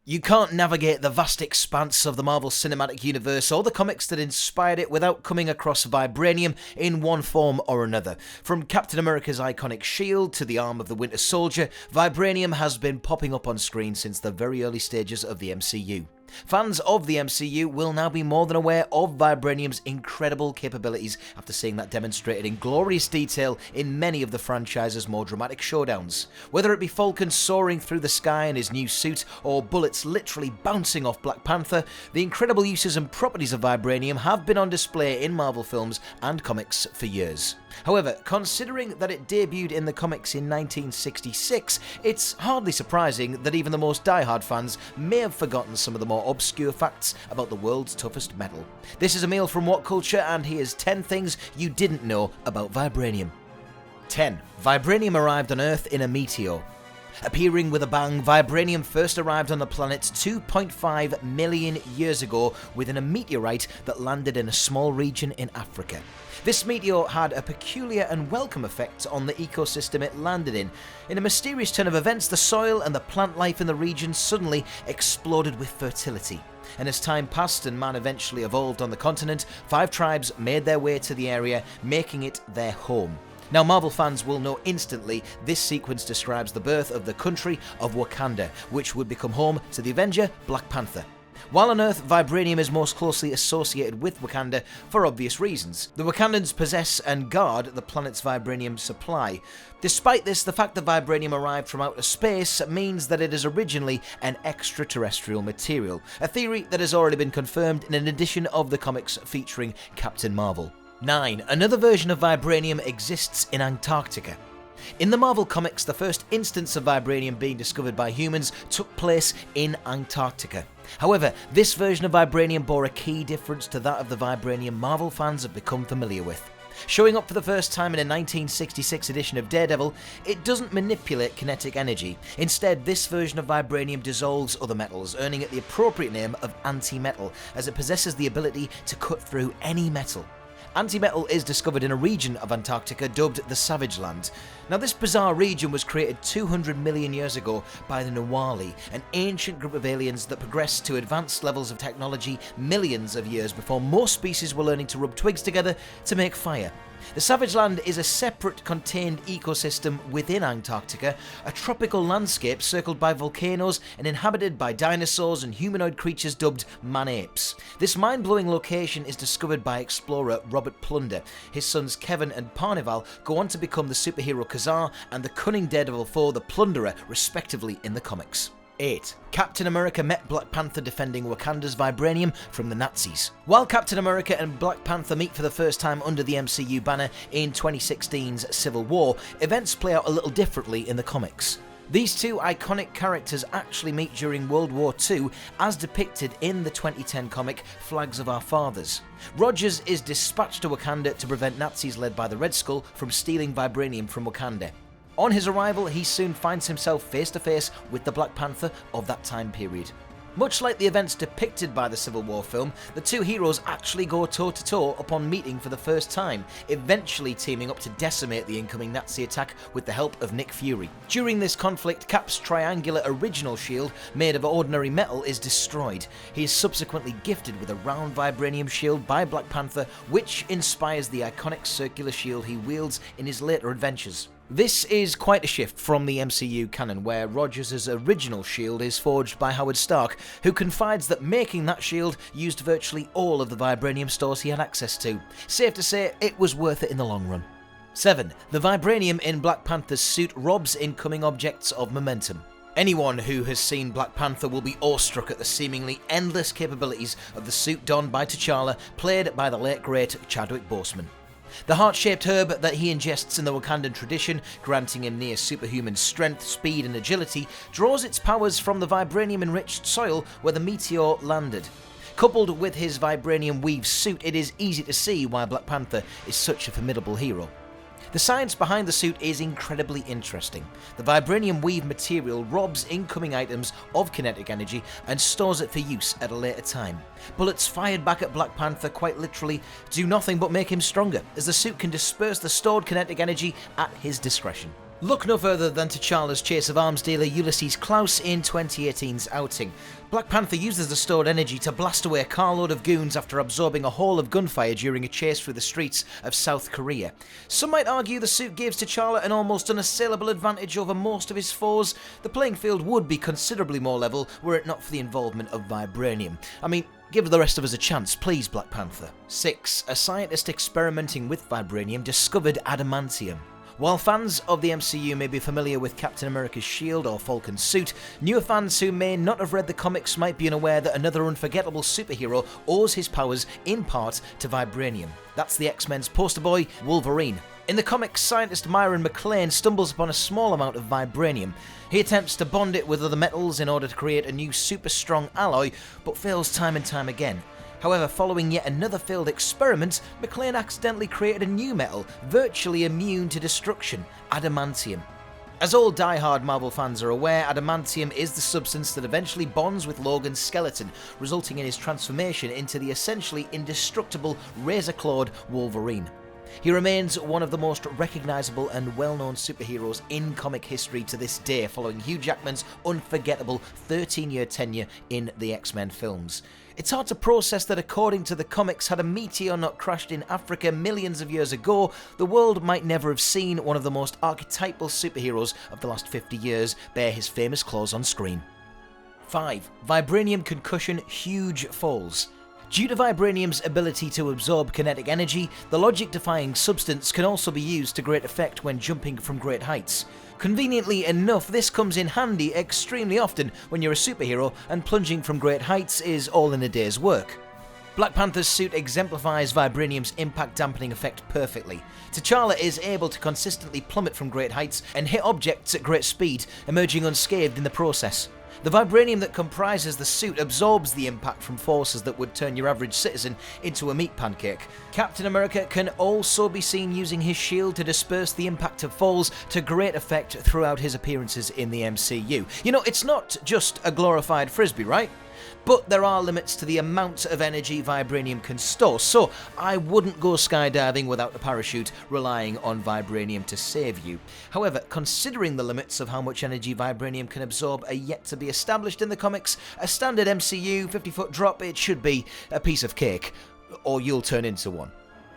You can't navigate the vast expanse of the Marvel Cinematic Universe or the comics that inspired it without coming across Vibranium in one form or another. From Captain America's iconic shield to the arm of the Winter Soldier, Vibranium has been popping up on screen since the very early stages of the MCU. Fans of the MCU will now be more than aware of Vibranium's incredible capabilities after seeing that demonstrated in glorious detail in many of the franchise's more dramatic showdowns. Whether it be Falcon soaring through the sky in his new suit, or bullets literally bouncing off Black Panther, the incredible uses and properties of Vibranium have been on display in Marvel films and comics for years. However, considering that it debuted in the comics in 1966, it's hardly surprising that even the most die-hard fans may have forgotten some of the more obscure facts about the world's toughest metal. This is Emil from What Culture, and here's 10 things you didn't know about Vibranium. 10. Vibranium arrived on Earth in a meteor. Appearing with a bang, Vibranium first arrived on the planet 2.5 million years ago within a meteorite that landed in a small region in Africa. This meteor had a peculiar and welcome effect on the ecosystem it landed in. In a mysterious turn of events, the soil and the plant life in the region suddenly exploded with fertility. And as time passed and man eventually evolved on the continent, 5 tribes made their way to the area, making it their home. Now, Marvel fans will know instantly this sequence describes the birth of the country of Wakanda, which would become home to the Avenger Black Panther. While on Earth, Vibranium is most closely associated with Wakanda for obvious reasons. The Wakandans possess and guard the planet's Vibranium supply. Despite this, the fact that Vibranium arrived from outer space means that it is originally an extraterrestrial material, a theory that has already been confirmed in an edition of the comics featuring Captain Marvel. 9. Another version of Vibranium exists in Antarctica. In the Marvel comics, the first instance of Vibranium being discovered by humans took place in Antarctica. However, this version of Vibranium bore a key difference to that of the Vibranium Marvel fans have become familiar with. Showing up for the first time in a 1966 edition of Daredevil, it doesn't manipulate kinetic energy. Instead, this version of Vibranium dissolves other metals, earning it the appropriate name of anti-metal, as it possesses the ability to cut through any metal. Antimetal is discovered in a region of Antarctica dubbed the Savage Land. Now, this bizarre region was created 200 million years ago by the Nawali, an ancient group of aliens that progressed to advanced levels of technology millions of years before most species were learning to rub twigs together to make fire. The Savage Land is a separate, contained ecosystem within Antarctica, a tropical landscape circled by volcanoes and inhabited by dinosaurs and humanoid creatures dubbed man-apes. This mind-blowing location is discovered by explorer Robert Plunder. His sons Kevin and Parnival go on to become the superhero Kazar and the cunning daredevil foe the Plunderer, respectively, in the comics. 8. Captain America met Black Panther defending Wakanda's Vibranium from the Nazis. While Captain America and Black Panther meet for the first time under the MCU banner in 2016's Civil War, events play out a little differently in the comics. These two iconic characters actually meet during World War II, as depicted in the 2010 comic Flags of Our Fathers. Rogers is dispatched to Wakanda to prevent Nazis led by the Red Skull from stealing Vibranium from Wakanda. On his arrival, he soon finds himself face to face with the Black Panther of that time period. Much like the events depicted by the Civil War film, the two heroes actually go toe-to-toe upon meeting for the first time, eventually teaming up to decimate the incoming Nazi attack with the help of Nick Fury. During this conflict, Cap's triangular original shield, made of ordinary metal, is destroyed. He is subsequently gifted with a round Vibranium shield by Black Panther, which inspires the iconic circular shield he wields in his later adventures. This is quite a shift from the MCU canon, where Rogers' original shield is forged by Howard Stark, who confides that making that shield used virtually all of the Vibranium stores he had access to. Safe to say, it was worth it in the long run. 7. The Vibranium in Black Panther's suit robs incoming objects of momentum. Anyone who has seen Black Panther will be awestruck at the seemingly endless capabilities of the suit donned by T'Challa, played by the late great Chadwick Boseman. The heart-shaped herb that he ingests in the Wakandan tradition, granting him near superhuman strength, speed and agility, draws its powers from the vibranium-enriched soil where the meteor landed. Coupled with his vibranium weave suit, it is easy to see why Black Panther is such a formidable hero. The science behind the suit is incredibly interesting. The vibranium weave material robs incoming items of kinetic energy and stores it for use at a later time. Bullets fired back at Black Panther quite literally do nothing but make him stronger, as the suit can disperse the stored kinetic energy at his discretion. Look no further than T'Challa's chase of arms dealer Ulysses Klaus in 2018's outing. Black Panther uses the stored energy to blast away a carload of goons after absorbing a haul of gunfire during a chase through the streets of South Korea. Some might argue the suit gives T'Challa an almost unassailable advantage over most of his foes. The playing field would be considerably more level were it not for the involvement of Vibranium. I mean, give the rest of us a chance, please, Black Panther. 6. A scientist experimenting with Vibranium discovered Adamantium. While fans of the MCU may be familiar with Captain America's shield or Falcon's suit, newer fans who may not have read the comics might be unaware that another unforgettable superhero owes his powers in part to Vibranium. That's the X-Men's poster boy, Wolverine. In the comics, scientist Myron McClane stumbles upon a small amount of Vibranium. He attempts to bond it with other metals in order to create a new super strong alloy, but fails time and time again. However, following yet another failed experiment, McClane accidentally created a new metal, virtually immune to destruction, adamantium. As all die-hard Marvel fans are aware, adamantium is the substance that eventually bonds with Logan's skeleton, resulting in his transformation into the essentially indestructible razor-clawed Wolverine. He remains one of the most recognisable and well-known superheroes in comic history to this day, following Hugh Jackman's unforgettable 13-year tenure in the X-Men films. It's hard to process that according to the comics, had a meteor not crashed in Africa millions of years ago, the world might never have seen one of the most archetypal superheroes of the last 50 years bear his famous claws on screen. 5. Vibranium concussion, huge falls. Due to Vibranium's ability to absorb kinetic energy, the logic-defying substance can also be used to great effect when jumping from great heights. Conveniently enough, this comes in handy extremely often when you're a superhero and plunging from great heights is all in a day's work. Black Panther's suit exemplifies Vibranium's impact dampening effect perfectly. T'Challa is able to consistently plummet from great heights and hit objects at great speed, emerging unscathed in the process. The Vibranium that comprises the suit absorbs the impact from forces that would turn your average citizen into a meat pancake. Captain America can also be seen using his shield to disperse the impact of falls to great effect throughout his appearances in the MCU. You know, it's not just a glorified frisbee, right? But there are limits to the amount of energy Vibranium can store, so I wouldn't go skydiving without a parachute relying on Vibranium to save you. However, considering the limits of how much energy Vibranium can absorb are yet to be established in the comics, a standard MCU 50-foot drop, it should be a piece of cake, or you'll turn into one.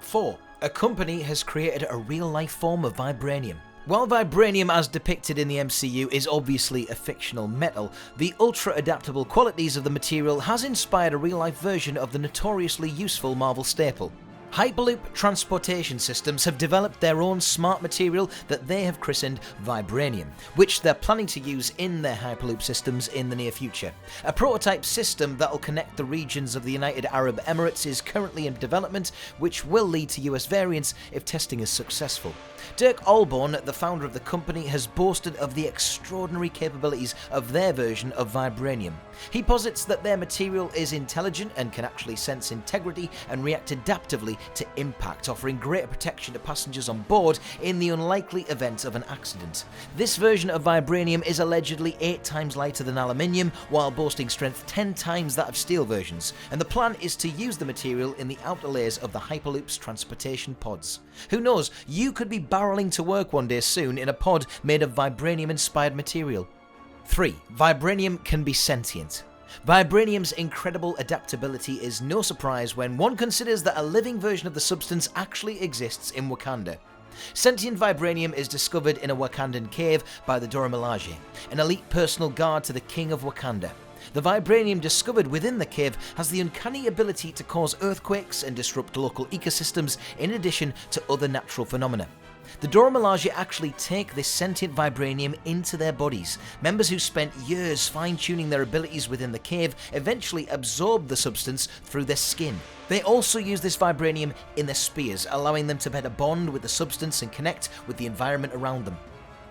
4. A company has created a real-life form of Vibranium. While Vibranium as depicted in the MCU is obviously a fictional metal, the ultra-adaptable qualities of the material has inspired a real-life version of the notoriously useful Marvel staple. Hyperloop transportation systems have developed their own smart material that they have christened Vibranium, which they're planning to use in their Hyperloop systems in the near future. A prototype system that will connect the regions of the United Arab Emirates is currently in development, which will lead to US variants if testing is successful. Dirk Olborn, the founder of the company, has boasted of the extraordinary capabilities of their version of Vibranium. He posits that their material is intelligent and can actually sense integrity and react adaptively to impact, offering greater protection to passengers on board in the unlikely event of an accident. This version of Vibranium is allegedly 8 times lighter than aluminium, while boasting strength 10 times that of steel versions, and the plan is to use the material in the outer layers of the Hyperloop's transportation pods. Who knows, you could be barreling to work one day soon in a pod made of Vibranium-inspired material. 3. Vibranium can be sentient. Vibranium's incredible adaptability is no surprise when one considers that a living version of the substance actually exists in Wakanda. Sentient Vibranium is discovered in a Wakandan cave by the Dora Milaje, an elite personal guard to the King of Wakanda. The Vibranium discovered within the cave has the uncanny ability to cause earthquakes and disrupt local ecosystems in addition to other natural phenomena. The Dora Milaje actually take this sentient Vibranium into their bodies. Members who spent years fine-tuning their abilities within the cave eventually absorb the substance through their skin. They also use this Vibranium in their spears, allowing them to better bond with the substance and connect with the environment around them.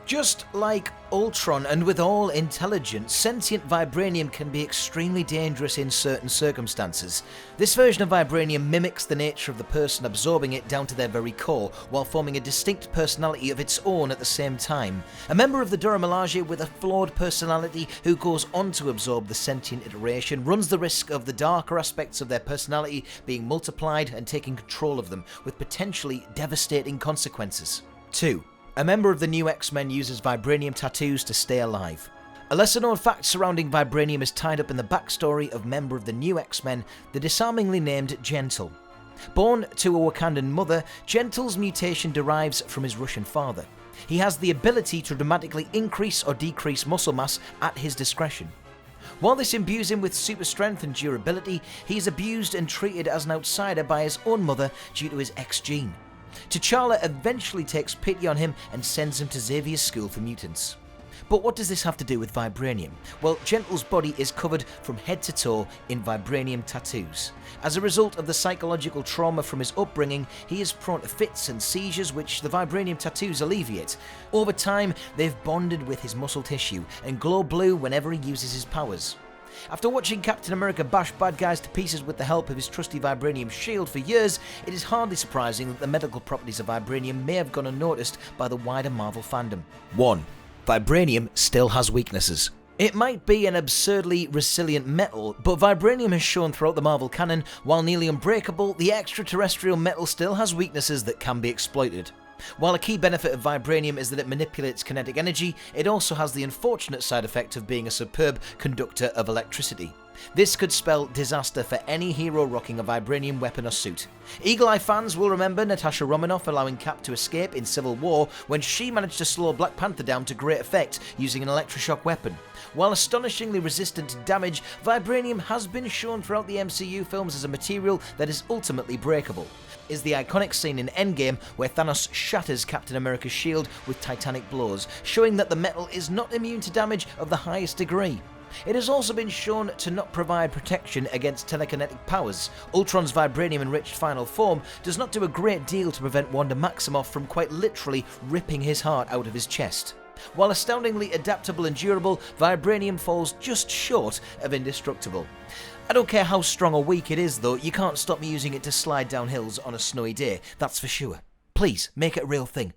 Just like Ultron and with all intelligence, sentient Vibranium can be extremely dangerous in certain circumstances. This version of Vibranium mimics the nature of the person absorbing it down to their very core, while forming a distinct personality of its own at the same time. A member of the Dora Milaje with a flawed personality who goes on to absorb the sentient iteration runs the risk of the darker aspects of their personality being multiplied and taking control of them, with potentially devastating consequences. 2. A member of the new X-Men uses vibranium tattoos to stay alive. A lesser-known fact surrounding vibranium is tied up in the backstory of member of the new X-Men, the disarmingly named Gentle. Born to a Wakandan mother, Gentle's mutation derives from his Russian father. He has the ability to dramatically increase or decrease muscle mass at his discretion. While this imbues him with super strength and durability, he is abused and treated as an outsider by his own mother due to his X gene. T'Challa eventually takes pity on him and sends him to Xavier's School for Mutants. But what does this have to do with vibranium? Well, Gentle's body is covered from head to toe in vibranium tattoos. As a result of the psychological trauma from his upbringing, he is prone to fits and seizures which the vibranium tattoos alleviate. Over time, they've bonded with his muscle tissue and glow blue whenever he uses his powers. After watching Captain America bash bad guys to pieces with the help of his trusty vibranium shield for years, it is hardly surprising that the medical properties of vibranium may have gone unnoticed by the wider Marvel fandom. 1. Vibranium still has weaknesses. It might be an absurdly resilient metal, but vibranium has shown throughout the Marvel canon, while nearly unbreakable, the extraterrestrial metal still has weaknesses that can be exploited. While a key benefit of vibranium is that it manipulates kinetic energy, it also has the unfortunate side effect of being a superb conductor of electricity. This could spell disaster for any hero rocking a vibranium weapon or suit. Eagle Eye fans will remember Natasha Romanoff allowing Cap to escape in Civil War when she managed to slow Black Panther down to great effect using an electroshock weapon. While astonishingly resistant to damage, vibranium has been shown throughout the MCU films as a material that is ultimately breakable. Is the iconic scene in Endgame where Thanos shatters Captain America's shield with titanic blows, showing that the metal is not immune to damage of the highest degree. It has also been shown to not provide protection against telekinetic powers. Ultron's vibranium-enriched final form does not do a great deal to prevent Wanda Maximoff from quite literally ripping his heart out of his chest. While astoundingly adaptable and durable, vibranium falls just short of indestructible. I don't care how strong or weak it is though, you can't stop me using it to slide down hills on a snowy day, that's for sure. Please, make it a real thing.